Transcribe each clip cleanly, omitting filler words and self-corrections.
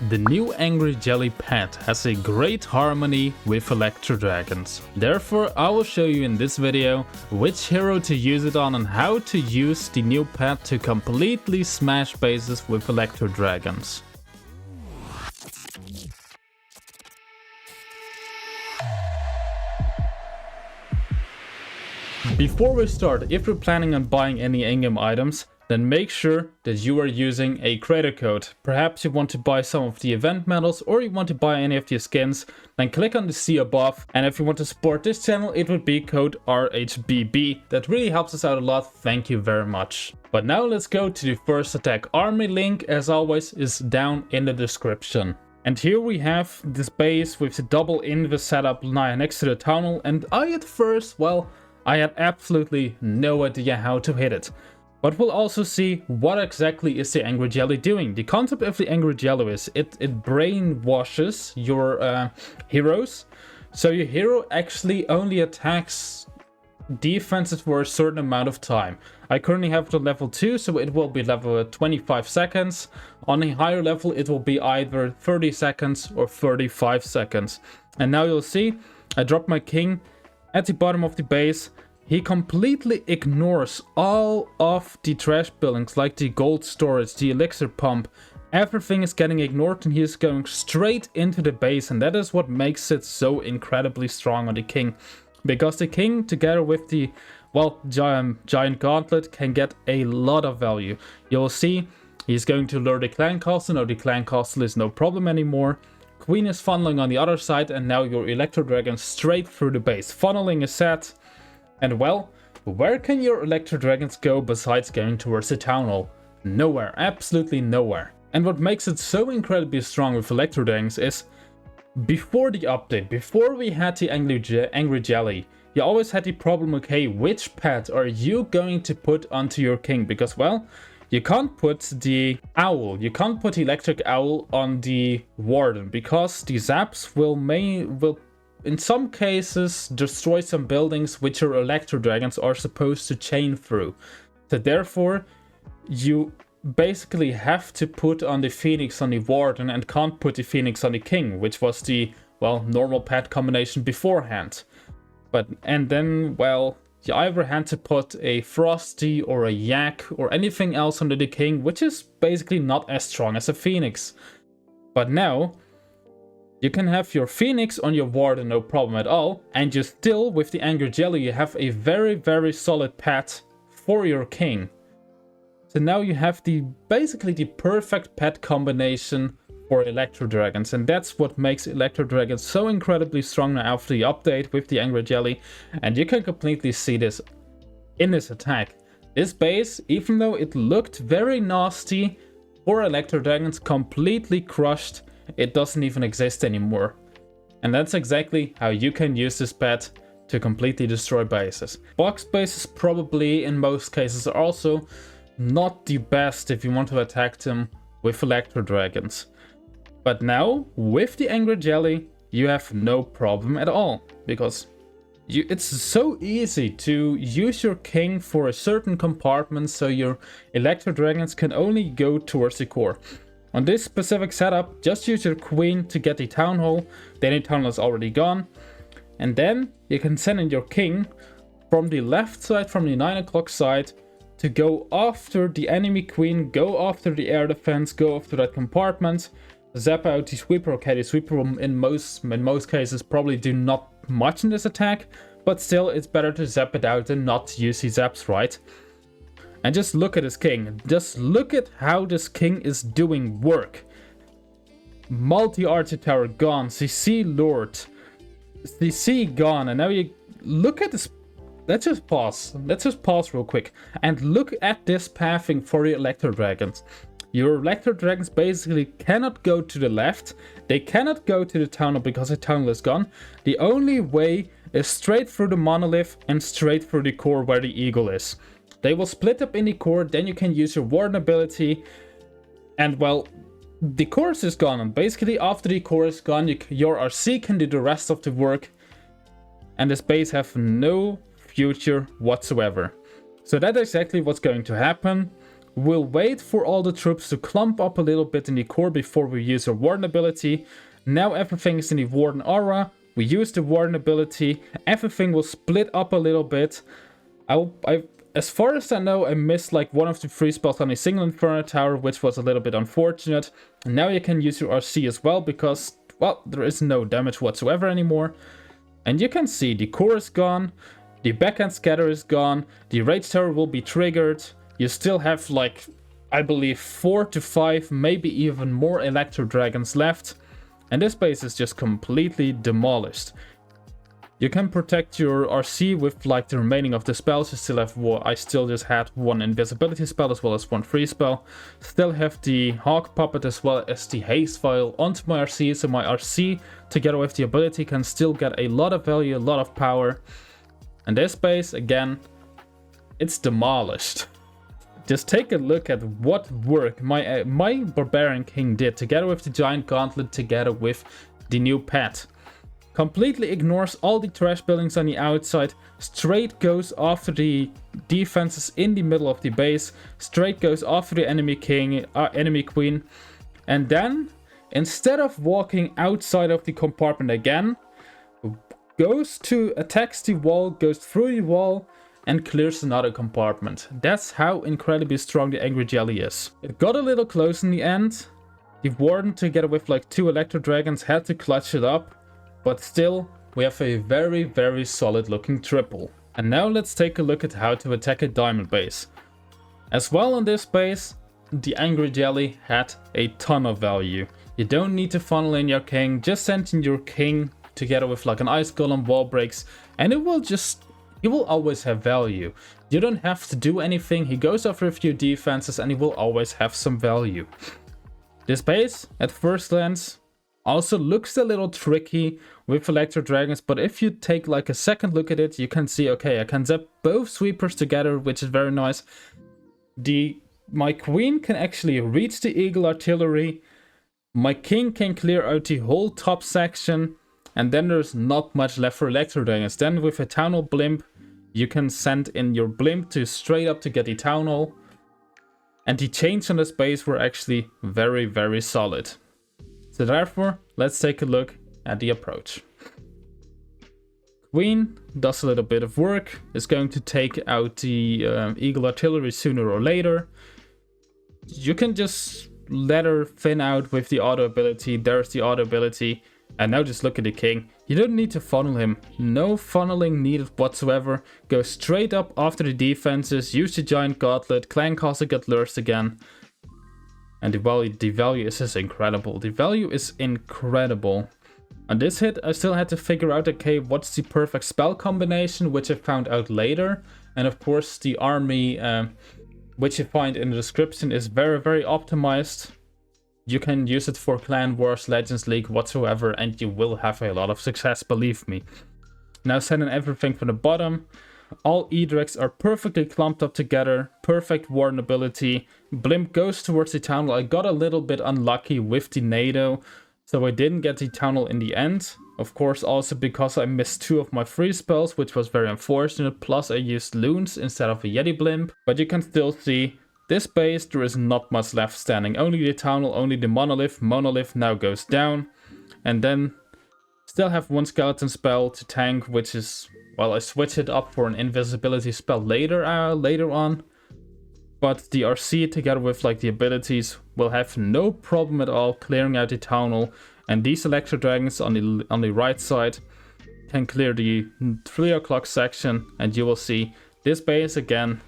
The new Angry Jelly pet has a great harmony with Electro Dragons. Therefore, I will show you in this video which hero to use it on and how to use the new pet to completely smash bases with Electro Dragons. Before we start, if you're planning on buying any in-game items, then make sure that you are using a creator code. Perhaps you want to buy some of the event medals or you want to buy any of the skins, then click on the C above. And if you want to support this channel, it would be code RHBB. That really helps us out a lot, thank you very much. But now let's go to the first attack. Army link, as always, is down in the description. And here we have this base with the double invis setup next to the tunnel. And I at first, well, I had absolutely no idea how to hit it. But we'll also see what exactly is the Angry Jelly doing. The concept of the Angry Jelly is it brainwashes your heroes. So your hero actually only attacks defenses for a certain amount of time. I currently have it on level 2, so it will be level 25 seconds. On a higher level, it will be either 30 seconds or 35 seconds. And now you'll see, I dropped my king at the bottom of the base. He completely ignores all of the trash buildings like the gold storage, the elixir pump. Everything is getting ignored and he is going straight into the base, and that is what makes it so incredibly strong on the king. Because the king together with the, well, giant gauntlet can get a lot of value. You'll see he's going to lure the clan castle. Now the clan castle is no problem anymore. Queen is funneling on the other side, and now your Electro Dragon straight through the base. Funneling is set. And well, where can your Electro Dragons go besides going towards the town hall? Nowhere, absolutely nowhere. And what makes it so incredibly strong with Electro Dragons is, before the update, before we had the Angry Jelly, you always had the problem, okay, which pet are you going to put onto your king? Because, well, you can't put the owl, you can't put the electric owl on the warden, because the zaps will in some cases destroy some buildings which your Electro Dragons are supposed to chain through. So therefore, you basically have to put on the Phoenix on the warden and can't put the Phoenix on the king, which was the, well, normal pet combination beforehand. And then, well, you either had to put a Frosty or a Yak or anything else under the king, which is basically not as strong as a Phoenix. But now, you can have your Phoenix on your warden, no problem at all, and you still, with the Angry Jelly, you have a very, very solid pet for your king. So now you have basically the perfect pet combination for Electro Dragons, and that's what makes Electro Dragons so incredibly strong now after the update with the Angry Jelly. And you can completely see this in this attack. This base, even though it looked very nasty for Electro Dragons, completely crushed. It doesn't even exist anymore. And that's exactly how you can use this pet to completely destroy bases. Box bases probably in most cases are also not the best if you want to attack them with Electro Dragons. But now, with the Angry Jelly, you have no problem at all. Because it's so easy to use your king for a certain compartment, so your Electro Dragons can only go towards the core. On this specific setup, just use your queen to get the town hall. The enemy town hall is already gone. And then you can send in your king from the left side, from the 9 o'clock side, to go after the enemy queen, go after the air defense, go after that compartment, zap out the sweeper. Okay, the sweeper will in most cases probably do not much in this attack, but still it's better to zap it out than not use the zaps, right? And just look at this king. Just look at how this king is doing work. Multi-archer tower gone. CC Lord. CC gone. And now you look at this. Let's just pause. Let's just pause real quick. And look at this pathing for your Electro Dragons. Your Electro Dragons basically cannot go to the left. They cannot go to the tunnel because the tunnel is gone. The only way is straight through the monolith and straight through the core where the eagle is. They will split up in the core, then you can use your warden ability. And well, the core is gone. And basically after the core is gone, your RC can do the rest of the work. And this base have no future whatsoever. So that's exactly what's going to happen. We'll wait for all the troops to clump up a little bit in the core before we use our Warden ability. Now everything is in the Warden aura. We use the Warden ability. Everything will split up a little bit. As far as I know, I missed like one of the 3 spells on a single Inferno Tower, which was a little bit unfortunate. And now you can use your RC as well because, well, there is no damage whatsoever anymore. And you can see the core is gone. The backhand scatter is gone. The Rage Tower will be triggered. You still have like, I believe 4 to 5, maybe even more Electro Dragons left. And this base is just completely demolished. You can protect your RC with like the remaining of the spells. You still have I still just had 1 invisibility spell as well as 1 free spell. Still have the Hawk Puppet as well as the Haste Vial onto my RC. So my RC together with the ability can still get a lot of value, a lot of power. And this base, again, it's demolished. Just take a look at what work my Barbarian King did together with the Giant Gauntlet, together with the new pet. Completely ignores all the trash buildings on the outside, straight goes after the defenses in the middle of the base, straight goes after the enemy king, enemy queen, and then, instead of walking outside of the compartment again, attacks the wall, goes through the wall, and clears another compartment. That's how incredibly strong the Angry Jelly is. It got a little close in the end. The Warden together with like 2 Electro Dragons had to clutch it up, but still we have a very, very solid looking triple. And now let's take a look at how to attack a diamond base. As well on this base, the Angry Jelly had a ton of value. You don't need to funnel in your king, just send in your king together with like an Ice Golem, wall breaks, and it will always have value. You don't have to do anything, he goes after a few defenses and he will always have some value. This base, at first glance, also looks a little tricky with Electro Dragons, but if you take like a second look at it, you can see, okay, I can zap both sweepers together, which is very nice. My queen can actually reach the Eagle Artillery. My king can clear out the whole top section. And then there's not much left for Electro Dragons. Then with a Town Hall Blimp, you can send in your Blimp to straight up to get the Town Hall. And the chains on this base were actually very, very solid. So therefore, let's take a look at the approach. Queen does a little bit of work, is going to take out the Eagle Artillery sooner or later. You can just let her thin out with the auto ability. There's the auto ability. And now just look at the king. You don't need to funnel him. No funneling needed whatsoever. Go straight up after the defenses. Use the Giant Gauntlet. Clan Castle get lurched again. And the value is just incredible. The value is incredible. On this hit, I still had to figure out, okay, what's the perfect spell combination, which I found out later. And of course, the army, which you find in the description, is very, very optimized. You can use it for Clan Wars, Legends League, whatsoever, and you will have a lot of success, believe me. Now sending everything from the bottom. All E-Dregs are perfectly clumped up together. Perfect Warden ability. Blimp goes towards the Town Hall. I got a little bit unlucky with the NATO, so I didn't get the Town Hall in the end. Of course, also because I missed 2 of my free spells, which was very unfortunate. Plus I used Loons instead of a Yeti Blimp. But you can still see this base, there is not much left standing. Only the Town Hall, only the Monolith. Monolith now goes down. And then still have 1 skeleton spell to tank, which is, well, I switch it up for an invisibility spell later on. But the RC together with like the abilities will have no problem at all clearing out the Town Hall. And these Electro Dragons on the right side can clear the 3 o'clock section. And you will see this base again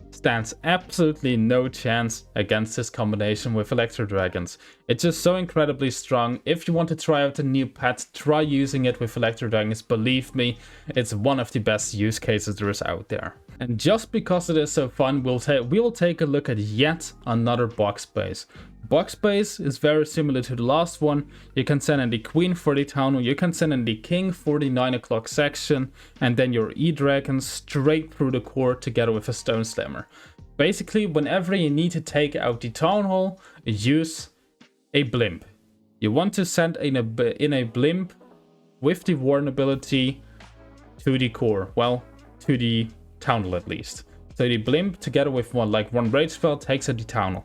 stands absolutely no chance against this combination with Electro Dragons. It's just so incredibly strong. If you want to try out a new pet, try using it with Electro Dragons. Believe me, it's one of the best use cases there is out there. And just because it is so fun, we will take a look at yet another box base. Box base is very similar to the last one. You can send in the Queen for the Town Hall, you can send in the King for the 9 o'clock section, and then your E-Dragons straight through the core together with a Stone Slammer. Basically, whenever you need to take out the Town Hall, use a Blimp. You want to send in a Blimp with the Warden ability to the core. Well, to the Town Hall at least. So the blimp together with one rage spell takes a detunnel.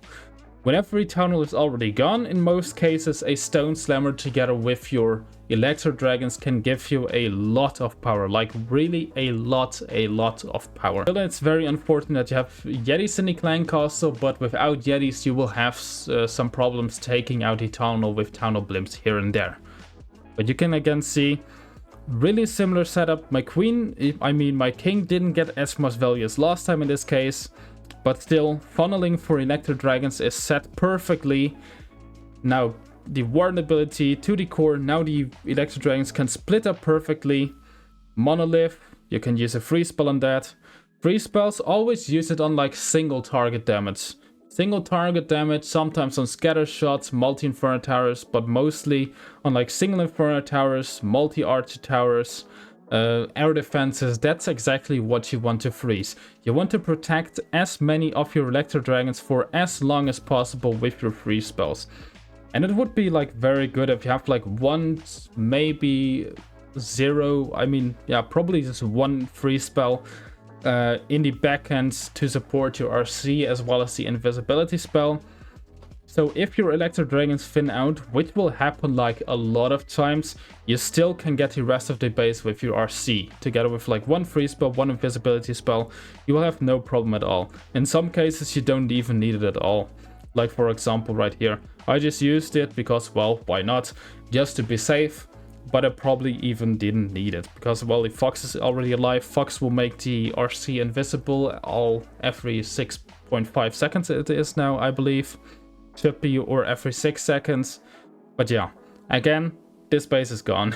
Whenever detunnel is already gone, in most cases a stone slammer together with your Electro Dragons can give you a lot of power, like really a lot of power. Still, it's very unfortunate that you have Yetis in the clan castle, but without Yetis you will have some problems taking out detunnel with tunnel blimps here and there. But you can again see really similar setup. My king didn't get as much value as last time in this case, but still funneling for Electro Dragons is set perfectly. Now the warden ability to the core, now the Electro Dragons can split up perfectly. Monolith, you can use a free spell on that. Free spells, always use it on like single target damage. Single target damage, sometimes on scatter shots, multi-inferno towers, but mostly on like single inferno towers, multi-archer towers, air defenses. That's exactly what you want to freeze. You want to protect as many of your Electro Dragons for as long as possible with your free spells. And it would be like very good if you have like one, maybe zero, probably just one free spell in the back end to support your RC as well as the invisibility spell. So if your Electro Dragons thin out, which will happen like a lot of times, you still can get the rest of the base with your RC. Together with like one free spell, one invisibility spell, you will have no problem at all. In some cases you don't even need it at all. Like for example right here, I just used it because, well, why not? Just to be safe. But I probably even didn't need it because, well, if Fox is already alive, Fox will make the RC invisible every 6.5 seconds it is now, I believe. Should be, or every 6 seconds. But yeah, again, this base is gone.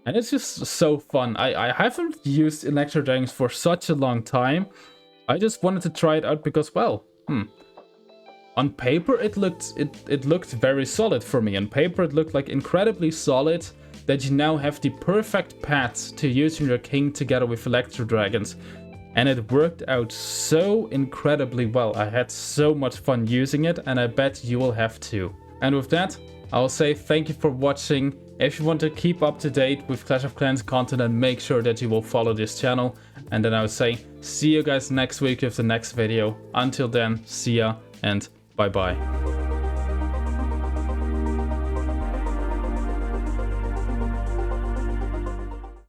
And it's just so fun. I haven't used Electro Dragons for such a long time. I just wanted to try it out because, well, on paper it looked very solid for me. On paper it looked like incredibly solid that you now have the perfect path to using your king together with Electro Dragons. And it worked out so incredibly well. I had so much fun using it, and I bet you will have too. And with that, I'll say thank you for watching. If you want to keep up to date with Clash of Clans content, then make sure that you will follow this channel. And then I would say see you guys next week with the next video. Until then, see ya and bye bye.